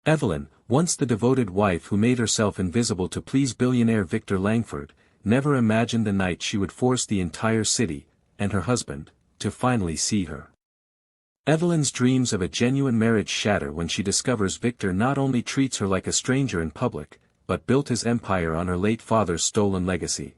Evelyn, once the devoted wife who made herself invisible to please billionaire Victor Langford, never imagined the night she would force the entire city, and her husband, to finally see her. Evelyn's dreams of a genuine marriage shatter when she discovers Victor not only treats her like a stranger in public, but built his empire on her late father's stolen legacy.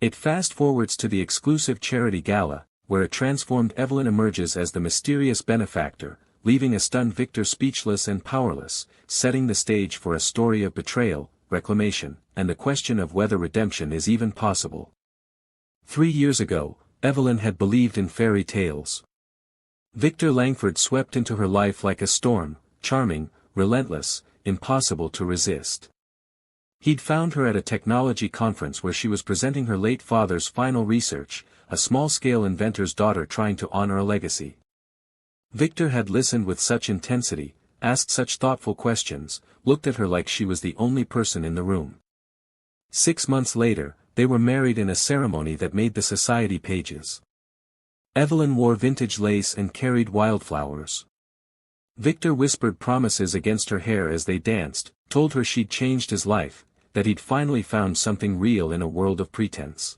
It fast-forwards to the exclusive charity gala, where a transformed Evelyn emerges as the mysterious benefactor, leaving a stunned Victor speechless and powerless, setting the stage for a story of betrayal, reclamation, and the question of whether redemption is even possible. 3 years ago, Evelyn had believed in fairy tales. Victor Langford swept into her life like a storm, charming, relentless, impossible to resist. He'd found her at a technology conference where she was presenting her late father's final research, a small-scale inventor's daughter trying to honor a legacy. Victor had listened with such intensity, asked such thoughtful questions, looked at her like she was the only person in the room. 6 months later, they were married in a ceremony that made the society pages. Evelyn wore vintage lace and carried wildflowers. Victor whispered promises against her hair as they danced, told her she'd changed his life, that he'd finally found something real in a world of pretense.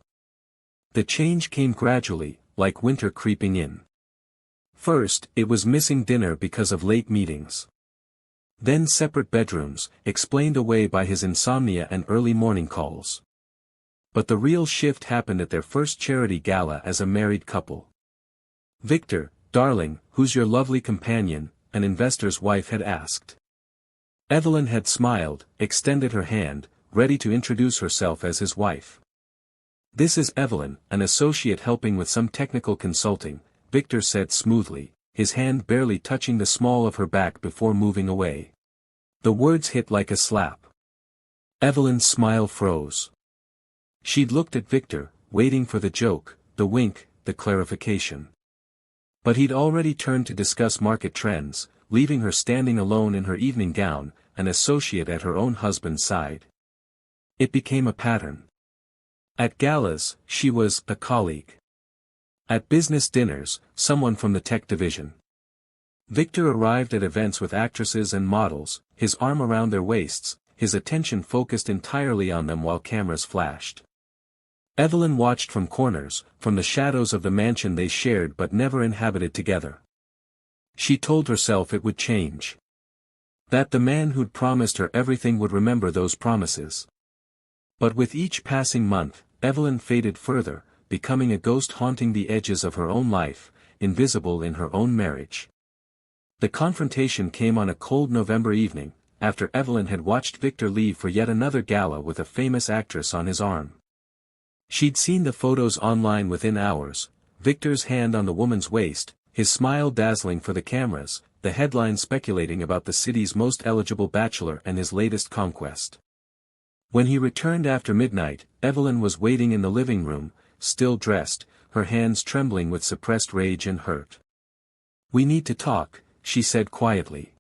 The change came gradually, like winter creeping in. First, it was missing dinner because of late meetings. Then separate bedrooms, explained away by his insomnia and early morning calls. But the real shift happened at their first charity gala as a married couple. "Victor, darling, who's your lovely companion?" an investor's wife had asked. Evelyn had smiled, extended her hand, ready to introduce herself as his wife. "This is Evelyn, an associate helping with some technical consulting," Victor said smoothly, his hand barely touching the small of her back before moving away. The words hit like a slap. Evelyn's smile froze. She'd looked at Victor, waiting for the joke, the wink, the clarification. But he'd already turned to discuss market trends, leaving her standing alone in her evening gown, an associate at her own husband's side. It became a pattern. At galas, she was a colleague. At business dinners, someone from the tech division. Victor arrived at events with actresses and models, his arm around their waists, his attention focused entirely on them while cameras flashed. Evelyn watched from corners, from the shadows of the mansion they shared but never inhabited together. She told herself it would change. That the man who'd promised her everything would remember those promises. But with each passing month, Evelyn faded further, becoming a ghost haunting the edges of her own life, invisible in her own marriage. The confrontation came on a cold November evening, after Evelyn had watched Victor leave for yet another gala with a famous actress on his arm. She'd seen the photos online within hours, Victor's hand on the woman's waist, his smile dazzling for the cameras, the headlines speculating about the city's most eligible bachelor and his latest conquest. When he returned after midnight, Evelyn was waiting in the living room, still dressed, her hands trembling with suppressed rage and hurt. "We need to talk," she said quietly.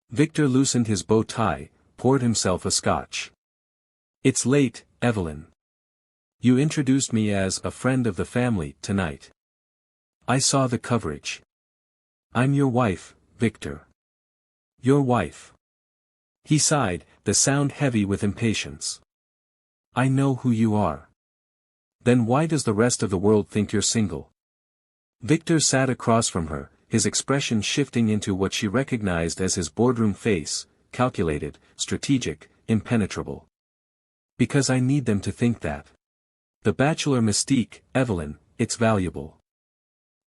Victor loosened his bow tie, poured himself a scotch. "It's late, Evelyn. You introduced me as a friend of the family tonight. I saw the coverage. I'm your wife, Victor. Your wife." He sighed, the sound heavy with impatience. "I know who you are. Then why does the rest of the world think you're single?" Victor sat across from her, his expression shifting into what she recognized as his boardroom face, calculated, strategic, impenetrable. "Because I need them to think that. The bachelor mystique, Evelyn, it's valuable.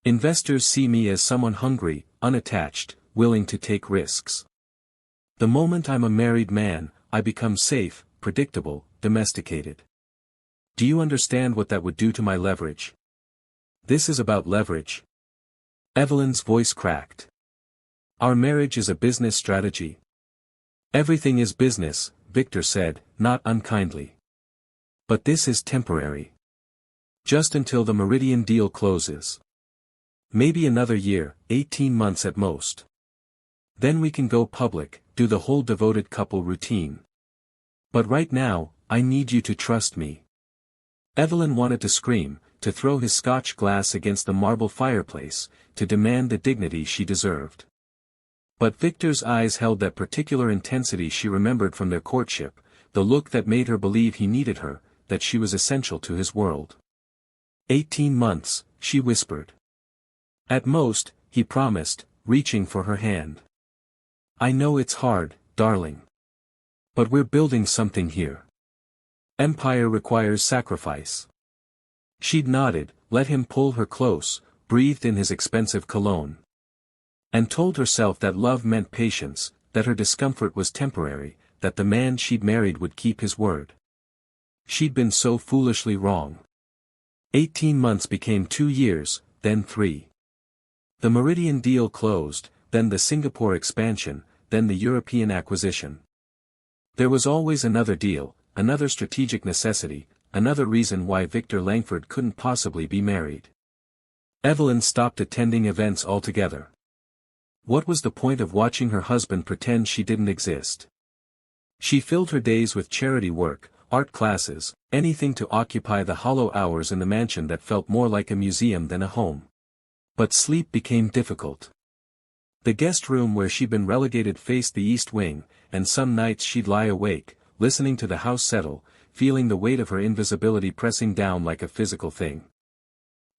Investors see me as someone hungry, unattached, willing to take risks. The moment I'm a married man, I become safe, predictable, domesticated. Do you understand what that would do to my leverage? This is about leverage." Evelyn's voice cracked. "Our marriage is a business strategy." "Everything is business," Victor said, not unkindly. "But this is temporary. Just until the Meridian deal closes. Maybe another year, 18 months at most. Then we can go public, do the whole devoted couple routine. But right now, I need you to trust me." Evelyn wanted to scream, to throw his scotch glass against the marble fireplace, to demand the dignity she deserved. But Victor's eyes held that particular intensity she remembered from their courtship, the look that made her believe he needed her, that she was essential to his world. 18 months, she whispered. At most, he promised, reaching for her hand. I know it's hard, darling. But we're building something here. Empire requires sacrifice. She'd nodded, let him pull her close, breathed in his expensive cologne. And told herself that love meant patience, that her discomfort was temporary, that the man she'd married would keep his word. She'd been so foolishly wrong. 18 months became 2 years, then 3. The Meridian deal closed, then the Singapore expansion, then the European acquisition. There was always another deal, another strategic necessity, another reason why Victor Langford couldn't possibly be married. Evelyn stopped attending events altogether. What was the point of watching her husband pretend she didn't exist? She filled her days with charity work, art classes, anything to occupy the hollow hours in the mansion that felt more like a museum than a home. But sleep became difficult. The guest room where she'd been relegated faced the east wing, and some nights she'd lie awake, listening to the house settle, feeling the weight of her invisibility pressing down like a physical thing.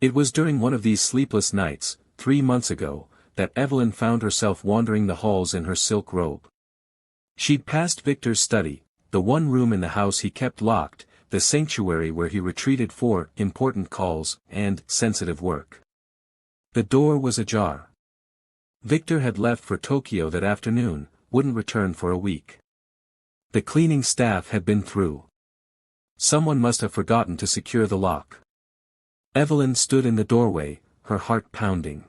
It was during one of these sleepless nights, 3 months ago, that Evelyn found herself wandering the halls in her silk robe. She'd passed Victor's study, the one room in the house he kept locked, the sanctuary where he retreated for important calls and sensitive work. The door was ajar. Victor had left for Tokyo that afternoon, wouldn't return for a week. The cleaning staff had been through. Someone must have forgotten to secure the lock. Evelyn stood in the doorway, her heart pounding.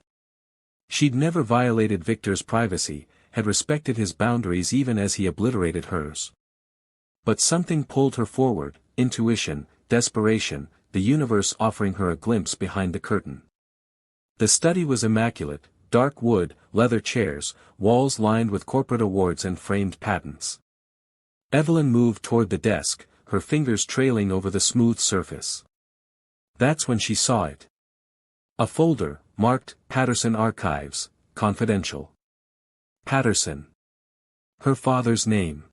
She'd never violated Victor's privacy, had respected his boundaries even as he obliterated hers. But something pulled her forward, intuition, desperation, the universe offering her a glimpse behind the curtain. The study was immaculate, dark wood, leather chairs, walls lined with corporate awards and framed patents. Evelyn moved toward the desk, her fingers trailing over the smooth surface. That's when she saw it. A folder, marked, Patterson Archives, Confidential. Patterson. Her father's name.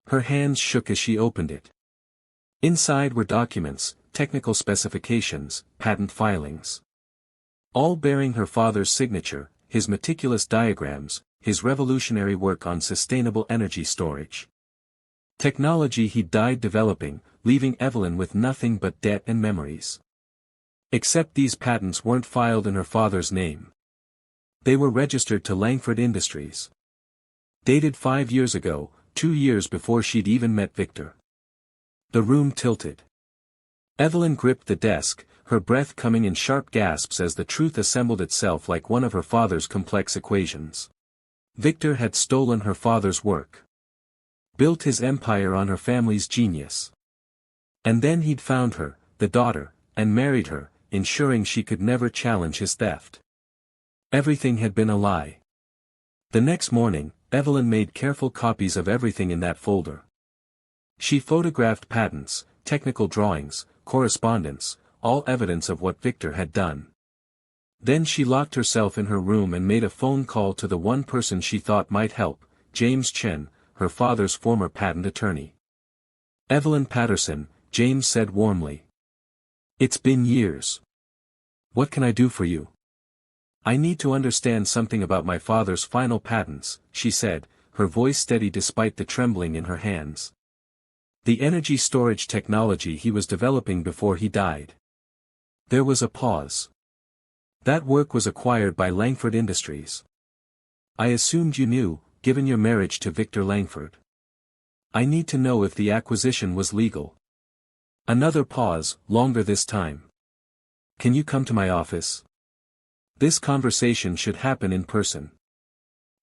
Her hands shook as she opened it. Inside were documents, technical specifications, patent filings. All bearing her father's signature, his meticulous diagrams, his revolutionary work on sustainable energy storage. Technology he'd died developing, leaving Evelyn with nothing but debt and memories. Except these patents weren't filed in her father's name. They were registered to Langford Industries. Dated 5 years ago, 2 years before she'd even met Victor. The room tilted. Evelyn gripped the desk, her breath coming in sharp gasps as the truth assembled itself like one of her father's complex equations. Victor had stolen her father's work. Built his empire on her family's genius. And then he'd found her, the daughter, and married her, ensuring she could never challenge his theft. Everything had been a lie. The next morning, Evelyn made careful copies of everything in that folder. She photographed patents, technical drawings, correspondence, all evidence of what Victor had done. Then she locked herself in her room and made a phone call to the one person she thought might help, James Chen, her father's former patent attorney. Evelyn Patterson, James said warmly. It's been years. What can I do for you? I need to understand something about my father's final patents, she said, her voice steady despite the trembling in her hands. The energy storage technology he was developing before he died. There was a pause. That work was acquired by Langford Industries. I assumed you knew, given your marriage to Victor Langford. I need to know if the acquisition was legal. Another pause, longer this time. Can you come to my office? This conversation should happen in person.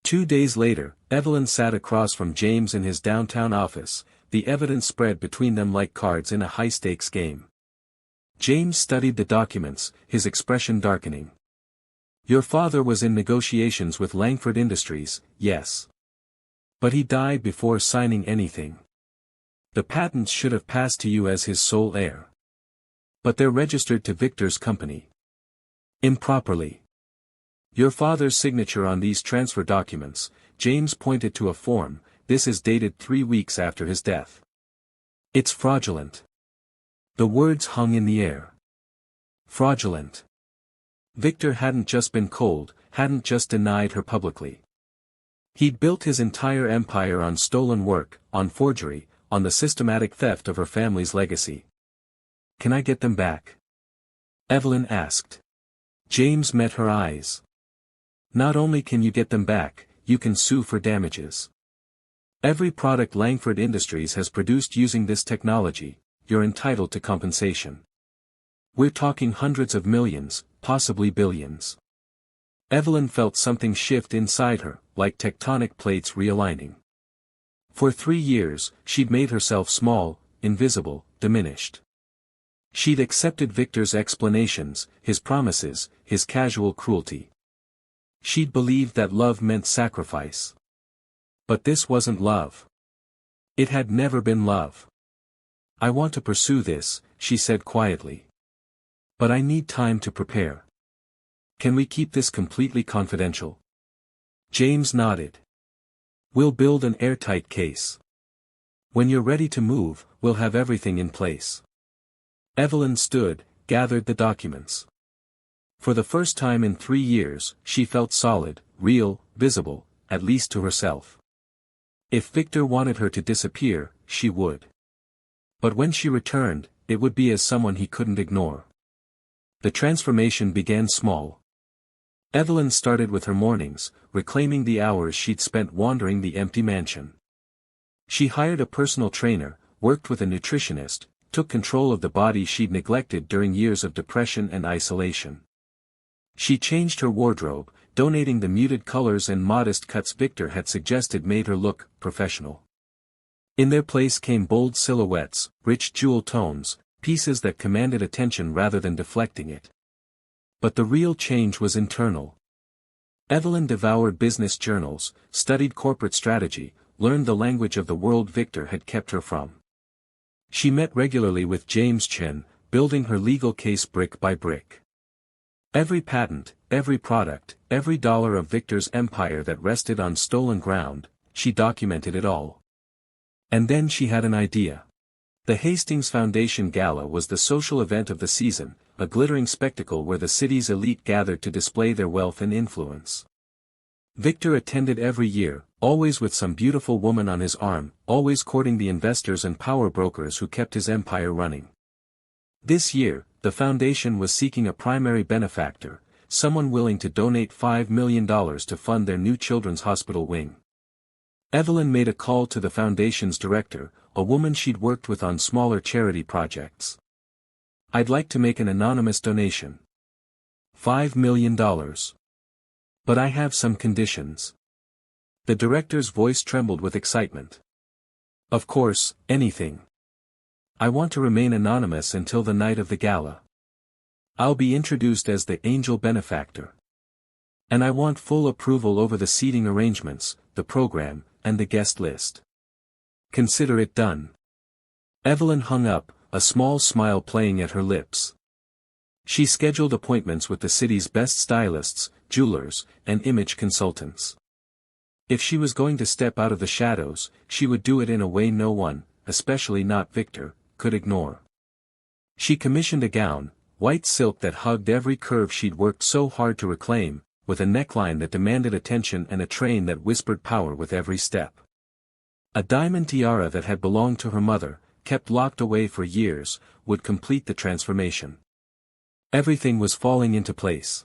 2 days later, Evelyn sat across from James in his downtown office, the evidence spread between them like cards in a high-stakes game. James studied the documents, his expression darkening. Your father was in negotiations with Langford Industries, yes. But he died before signing anything. The patents should have passed to you as his sole heir. But they're registered to Victor's company. Improperly. Your father's signature on these transfer documents. James pointed to a form. This is dated 3 weeks after his death. It's fraudulent. The words hung in the air. Fraudulent. Victor hadn't just been cold, hadn't just denied her publicly. He'd built his entire empire on stolen work, on forgery, on the systematic theft of her family's legacy. Can I get them back? Evelyn asked. James met her eyes. Not only can you get them back, you can sue for damages. Every product Langford Industries has produced using this technology, you're entitled to compensation. We're talking hundreds of millions, possibly billions. Evelyn felt something shift inside her, like tectonic plates realigning. For 3 years, she'd made herself small, invisible, diminished. She'd accepted Victor's explanations, his promises, his casual cruelty. She'd believed that love meant sacrifice. But this wasn't love. It had never been love. I want to pursue this, she said quietly. But I need time to prepare. Can we keep this completely confidential? James nodded. We'll build an airtight case. When you're ready to move, we'll have everything in place. Evelyn stood, gathered the documents. For the first time in 3 years, she felt solid, real, visible, at least to herself. If Victor wanted her to disappear, she would. But when she returned, it would be as someone he couldn't ignore. The transformation began small. Evelyn started with her mornings, reclaiming the hours she'd spent wandering the empty mansion. She hired a personal trainer, worked with a nutritionist, took control of the body she'd neglected during years of depression and isolation. She changed her wardrobe, donating the muted colors and modest cuts Victor had suggested made her look professional. In their place came bold silhouettes, rich jewel tones, pieces that commanded attention rather than deflecting it. But the real change was internal. Evelyn devoured business journals, studied corporate strategy, learned the language of the world Victor had kept her from. She met regularly with James Chen, building her legal case brick by brick. Every patent, every product, every dollar of Victor's empire that rested on stolen ground, she documented it all. And then she had an idea. The Hastings Foundation Gala was the social event of the season, a glittering spectacle where the city's elite gathered to display their wealth and influence. Victor attended every year, always with some beautiful woman on his arm, always courting the investors and power brokers who kept his empire running. This year, the foundation was seeking a primary benefactor, someone willing to donate $5 million to fund their new children's hospital wing. Evelyn made a call to the foundation's director, a woman she'd worked with on smaller charity projects. I'd like to make an anonymous donation. $5 million. But I have some conditions. The director's voice trembled with excitement. Of course, anything. I want to remain anonymous until the night of the gala. I'll be introduced as the angel benefactor. And I want full approval over the seating arrangements, the program, and the guest list. Consider it done. Evelyn hung up, a small smile playing at her lips. She scheduled appointments with the city's best stylists, jewelers, and image consultants. If she was going to step out of the shadows, she would do it in a way no one, especially not Victor, could ignore. She commissioned a gown, white silk that hugged every curve she'd worked so hard to reclaim, with a neckline that demanded attention and a train that whispered power with every step. A diamond tiara that had belonged to her mother, kept locked away for years, would complete the transformation. Everything was falling into place.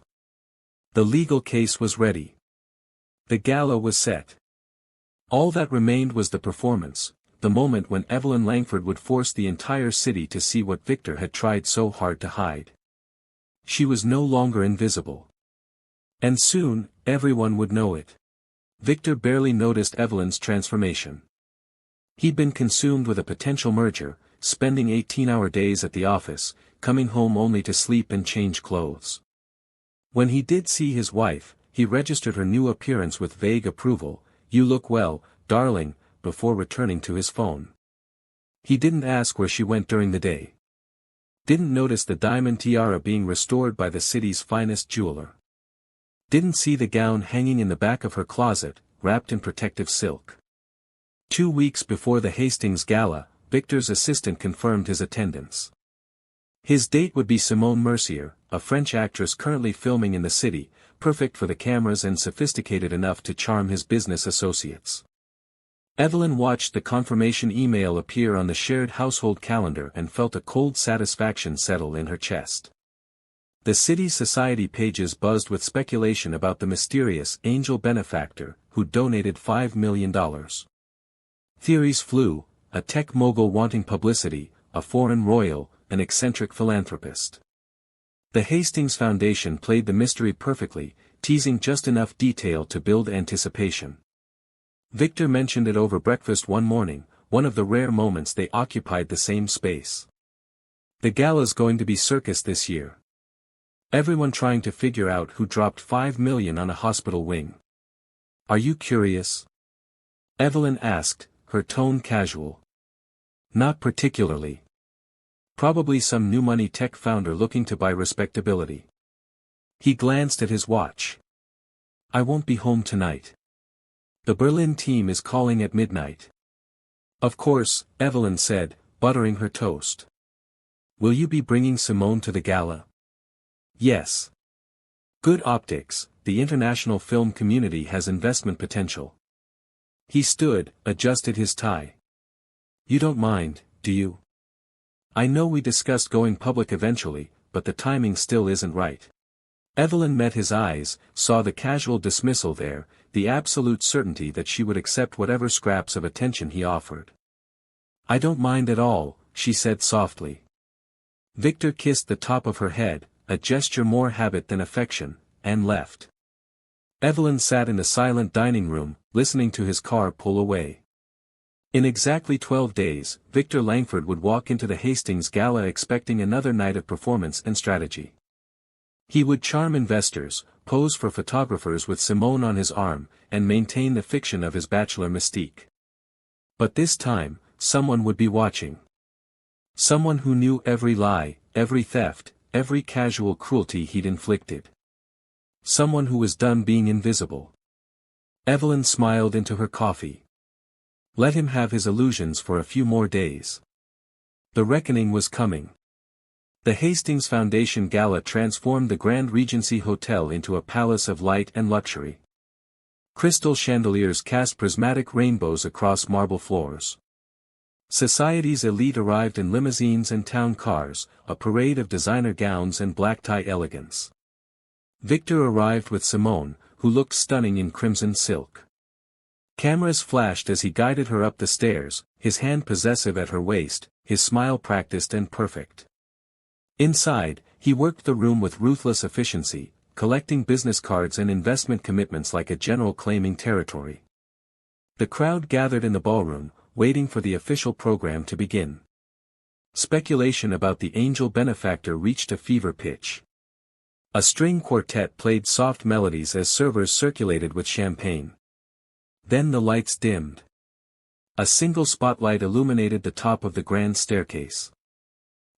The legal case was ready. The gala was set. All that remained was the performance, the moment when Evelyn Langford would force the entire city to see what Victor had tried so hard to hide. She was no longer invisible. And soon, everyone would know it. Victor barely noticed Evelyn's transformation. He'd been consumed with a potential merger, spending 18-hour days at the office, coming home only to sleep and change clothes. When he did see his wife, he registered her new appearance with vague approval, "You look well, darling," before returning to his phone. He didn't ask where she went during the day. Didn't notice the diamond tiara being restored by the city's finest jeweler. Didn't see the gown hanging in the back of her closet, wrapped in protective silk. 2 weeks before the Hastings Gala, Victor's assistant confirmed his attendance. His date would be Simone Mercier, a French actress currently filming in the city, perfect for the cameras and sophisticated enough to charm his business associates. Evelyn watched the confirmation email appear on the shared household calendar and felt a cold satisfaction settle in her chest. The city's society pages buzzed with speculation about the mysterious angel benefactor who donated $5 million. Theories flew: a tech mogul wanting publicity, a foreign royal, an eccentric philanthropist. The Hastings Foundation played the mystery perfectly, teasing just enough detail to build anticipation. Victor mentioned it over breakfast one morning, one of the rare moments they occupied the same space. The gala's going to be circus this year. Everyone trying to figure out who dropped $5 million on a hospital wing. Are you curious? Evelyn asked, her tone casual. Not particularly. Probably some new money tech founder looking to buy respectability. He glanced at his watch. I won't be home tonight. The Berlin team is calling at midnight. Of course, Evelyn said, buttering her toast. Will you be bringing Simone to the gala? Yes. Good optics, the international film community has investment potential. He stood, adjusted his tie. You don't mind, do you? I know we discussed going public eventually, but the timing still isn't right. Evelyn met his eyes, saw the casual dismissal there, the absolute certainty that she would accept whatever scraps of attention he offered. I don't mind at all, she said softly. Victor kissed the top of her head, a gesture more habit than affection, and left. Evelyn sat in the silent dining room, listening to his car pull away. In exactly 12 days, Victor Langford would walk into the Hastings Gala expecting another night of performance and strategy. He would charm investors, pose for photographers with Simone on his arm, and maintain the fiction of his bachelor mystique. But this time, someone would be watching. Someone who knew every lie, every theft, every casual cruelty he'd inflicted. Someone who was done being invisible. Evelyn smiled into her coffee. Let him have his illusions for a few more days. The reckoning was coming. The Hastings Foundation Gala transformed the Grand Regency Hotel into a palace of light and luxury. Crystal chandeliers cast prismatic rainbows across marble floors. Society's elite arrived in limousines and town cars, a parade of designer gowns and black-tie elegance. Victor arrived with Simone, who looked stunning in crimson silk. Cameras flashed as he guided her up the stairs, his hand possessive at her waist, his smile practiced and perfect. Inside, he worked the room with ruthless efficiency, collecting business cards and investment commitments like a general claiming territory. The crowd gathered in the ballroom, waiting for the official program to begin. Speculation about the angel benefactor reached a fever pitch. A string quartet played soft melodies as servers circulated with champagne. Then the lights dimmed. A single spotlight illuminated the top of the grand staircase.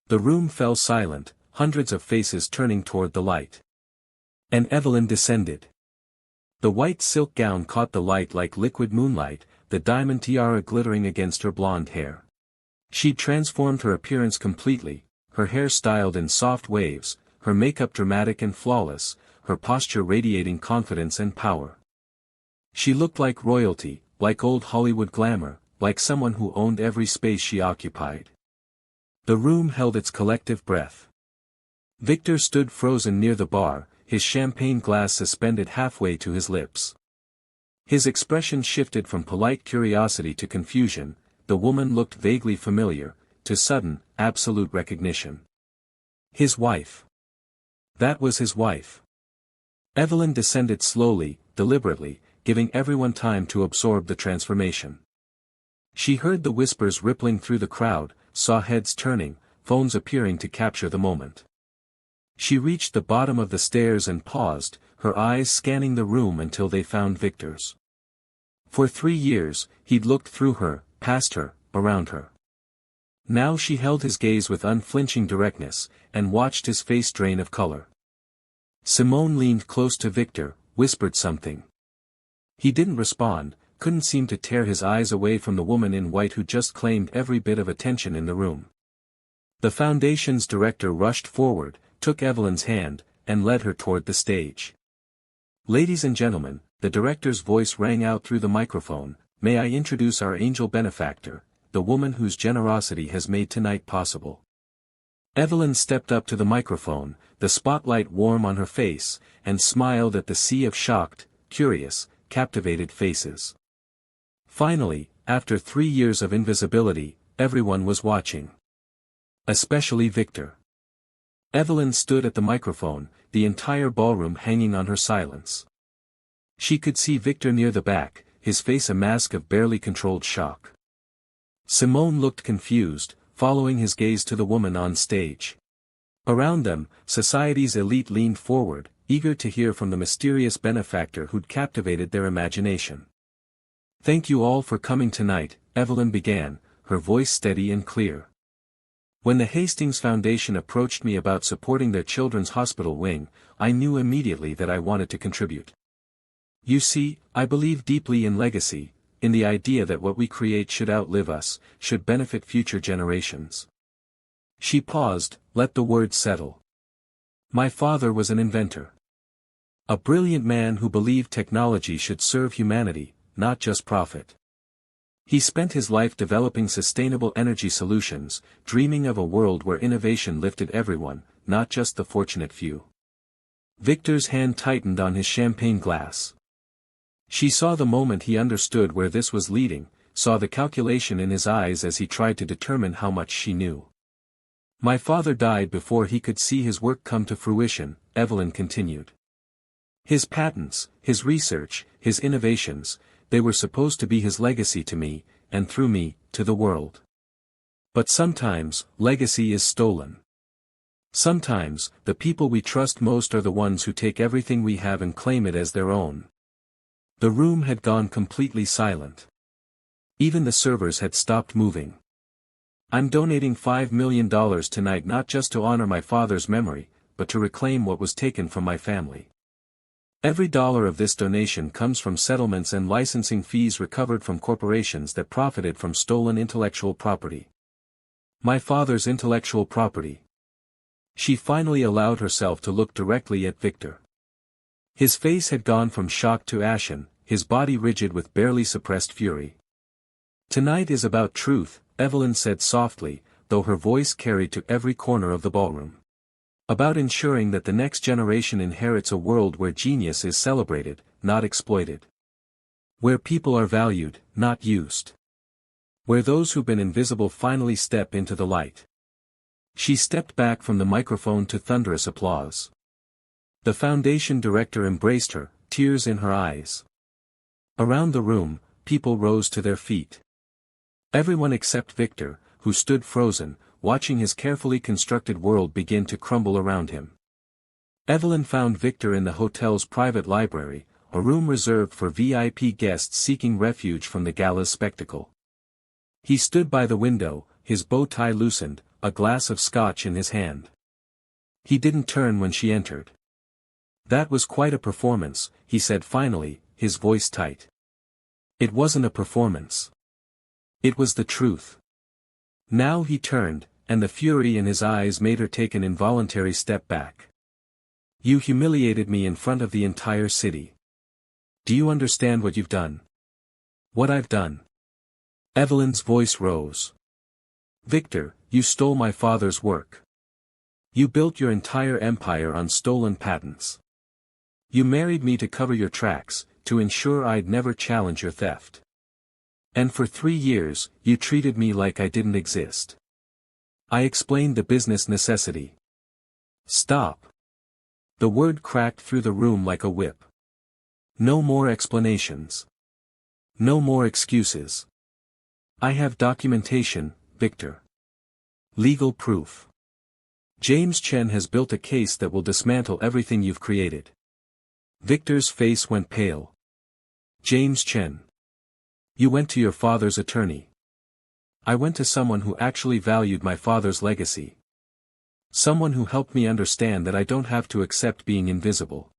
The room fell silent, hundreds of faces turning toward the light. And Evelyn descended. The white silk gown caught the light like liquid moonlight, the diamond tiara glittering against her blonde hair. She'd transformed her appearance completely, her hair styled in soft waves, her makeup dramatic and flawless, her posture radiating confidence and power. She looked like royalty, like old Hollywood glamour, like someone who owned every space she occupied. The room held its collective breath. Victor stood frozen near the bar, his champagne glass suspended halfway to his lips. His expression shifted from polite curiosity to confusion. The woman looked vaguely familiar, to sudden, absolute recognition. His wife. That was his wife. Evelyn descended slowly, deliberately, giving everyone time to absorb the transformation. She heard the whispers rippling through the crowd, saw heads turning, phones appearing to capture the moment. She reached the bottom of the stairs and paused, her eyes scanning the room until they found Victor's. For 3 years, he'd looked through her, past her, around her. Now she held his gaze with unflinching directness, and watched his face drain of color. Simone leaned close to Victor, whispered something. He didn't respond, couldn't seem to tear his eyes away from the woman in white who just claimed every bit of attention in the room. The foundation's director rushed forward, took Evelyn's hand, and led her toward the stage. "Ladies and gentlemen," the director's voice rang out through the microphone, "may I introduce our angel benefactor, the woman whose generosity has made tonight possible." Evelyn stepped up to the microphone, the spotlight warm on her face, and smiled at the sea of shocked, curious, captivated faces. Finally, after 3 years of invisibility, everyone was watching. Especially Victor. Evelyn stood at the microphone, the entire ballroom hanging on her silence. She could see Victor near the back, his face a mask of barely controlled shock. Simone looked confused, following his gaze to the woman on stage. Around them, society's elite leaned forward, eager to hear from the mysterious benefactor who'd captivated their imagination. "Thank you all for coming tonight," Evelyn began, her voice steady and clear. "When the Hastings Foundation approached me about supporting their children's hospital wing, I knew immediately that I wanted to contribute. You see, I believe deeply in legacy, in the idea that what we create should outlive us, should benefit future generations." She paused, let the words settle. "My father was an inventor. A brilliant man who believed technology should serve humanity, not just profit. He spent his life developing sustainable energy solutions, dreaming of a world where innovation lifted everyone, not just the fortunate few." Victor's hand tightened on his champagne glass. She saw the moment he understood where this was leading, saw the calculation in his eyes as he tried to determine how much she knew. "My father died before he could see his work come to fruition," Evelyn continued. "His patents, his research, his innovations, they were supposed to be his legacy to me, and through me, to the world. But sometimes, legacy is stolen. Sometimes, the people we trust most are the ones who take everything we have and claim it as their own." The room had gone completely silent. Even the servers had stopped moving. "I'm donating $5 million tonight not just to honor my father's memory, but to reclaim what was taken from my family. Every dollar of this donation comes from settlements and licensing fees recovered from corporations that profited from stolen intellectual property. My father's intellectual property." She finally allowed herself to look directly at Victor. His face had gone from shock to ashen, his body rigid with barely suppressed fury. "Tonight is about truth," Evelyn said softly, though her voice carried to every corner of the ballroom. "About ensuring that the next generation inherits a world where genius is celebrated, not exploited. Where people are valued, not used. Where those who've been invisible finally step into the light." She stepped back from the microphone to thunderous applause. The foundation director embraced her, tears in her eyes. Around the room, people rose to their feet. Everyone except Victor, who stood frozen, watching his carefully constructed world begin to crumble around him. Evelyn found Victor in the hotel's private library, a room reserved for VIP guests seeking refuge from the gala's spectacle. He stood by the window, his bow tie loosened, a glass of scotch in his hand. He didn't turn when she entered. "That was quite a performance," he said finally, his voice tight. "It wasn't a performance. It was the truth." Now he turned, and the fury in his eyes made her take an involuntary step back. "You humiliated me in front of the entire city. Do you understand what you've done? What I've done?" Evelyn's voice rose. "Victor, you stole my father's work. You built your entire empire on stolen patents. You married me to cover your tracks, to ensure I'd never challenge your theft. And for 3 years, you treated me like I didn't exist. I explained the business necessity." "Stop." The word cracked through the room like a whip. "No more explanations. No more excuses. I have documentation, Victor. Legal proof. James Chen has built a case that will dismantle everything you've created." Victor's face went pale. "James Chen. You went to your father's attorney." "I went to someone who actually valued my father's legacy. Someone who helped me understand that I don't have to accept being invisible.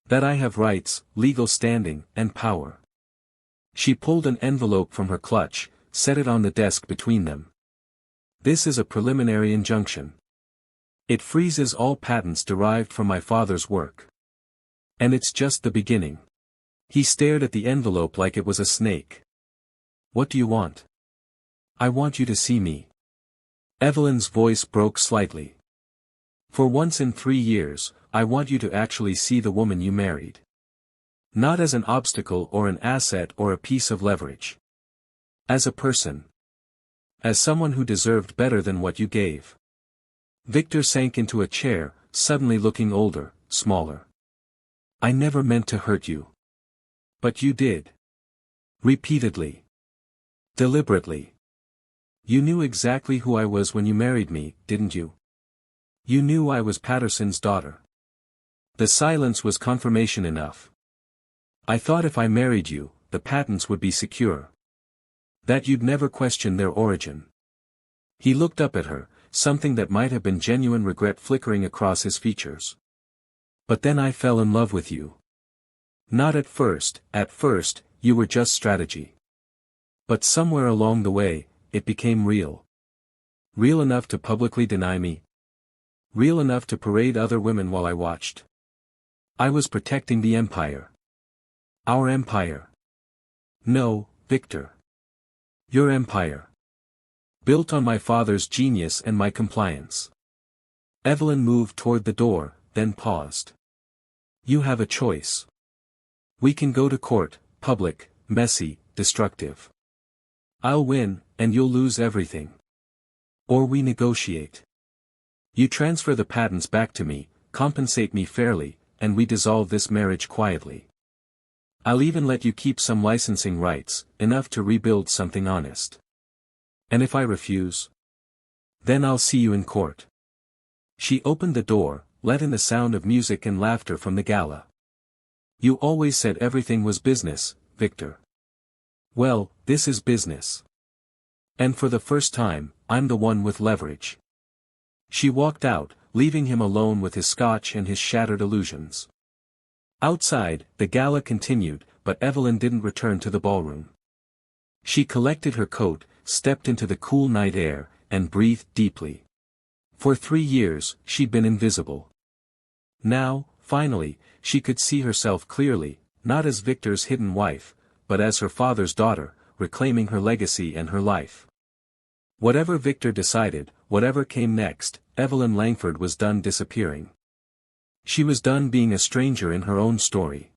That I have rights, legal standing, and power. She pulled an envelope from her clutch, set it on the desk between them. This is a preliminary injunction. It freezes all patents derived from my father's work. And it's just the beginning. He stared at the envelope like it was a snake. What do you want? I want you to see me. Evelyn's voice broke slightly. For once in 3 years, I want you to actually see the woman you married. Not as an obstacle or an asset or a piece of leverage. As a person. As someone who deserved better than what you gave. Victor sank into a chair, suddenly looking older, smaller. I never meant to hurt you. But you did. Repeatedly. Deliberately. You knew exactly who I was when you married me, didn't you? You knew I was Patterson's daughter. The silence was confirmation enough. I thought if I married you, the patents would be secure. That you'd never question their origin. He looked up at her, something that might have been genuine regret flickering across his features. But then I fell in love with you. Not at first, you were just strategy. But somewhere along the way, it became real. Real enough to publicly deny me. Real enough to parade other women while I watched. I was protecting the empire. Our empire. No, Victor. Your empire. Built on my father's genius and my compliance. Evelyn moved toward the door, then paused. You have a choice. We can go to court, public, messy, destructive. I'll win, and you'll lose everything. Or we negotiate. You transfer the patents back to me, compensate me fairly, and we dissolve this marriage quietly. I'll even let you keep some licensing rights, enough to rebuild something honest. And if I refuse? Then I'll see you in court. She opened the door, let in the sound of music and laughter from the gala. You always said everything was business, Victor. Well, this is business. And for the first time, I'm the one with leverage. She walked out, leaving him alone with his scotch and his shattered illusions. Outside, the gala continued, but Evelyn didn't return to the ballroom. She collected her coat, stepped into the cool night air, and breathed deeply. For 3 years, she'd been invisible. Now, finally, she could see herself clearly, not as Victor's hidden wife, but as her father's daughter, reclaiming her legacy and her life. Whatever Victor decided, whatever came next, Evelyn Langford was done disappearing. She was done being a stranger in her own story.